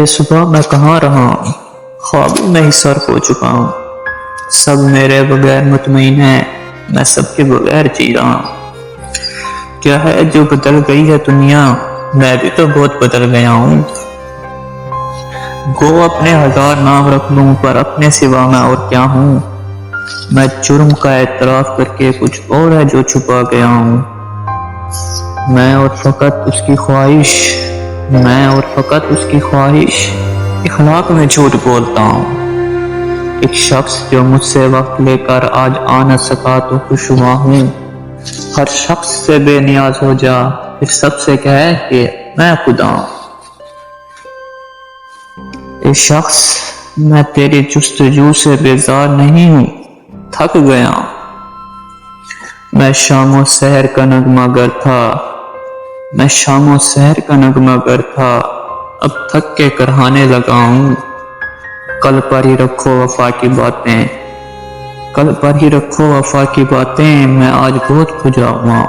صبح میں کہاں رہا ہوں، خوابوں میں ہی صرف ہو چکا ہوں۔ سب میرے بغیر مطمئن ہے، میں سب کے بغیر جی رہا ہوں۔ کیا ہے جو بدل گئی ہے دنیا، میں بھی تو بہت بدل گیا ہوں۔ گو اپنے ہزار نام رکھ لوں پر اپنے سوا میں اور کیا ہوں۔ میں جرم کا اعتراف کر کے کچھ اور ہے جو چھپا گیا ہوں۔ میں اور فقط اس کی خواہش، اخلاق میں جھوٹ بولتا ہوں۔ ایک شخص جو مجھ سے وقت لے کر آج آ نہ سکا تو خوشنما ہوں۔ ہر شخص سے بے نیاز ہو جا، پھر سب سے کہے کہ میں خدا ہوں۔ اے شخص، میں تیری جستجو سے بیزار نہیں ہوں، تھک گیا ہوں۔ میں شام و سحر کا نغمہ گر تھا، اب تھک کے کرہانے لگا ہوں۔ کل پر ہی رکھو وفا کی باتیں، میں آج بہت کھجا ہوا ہوں۔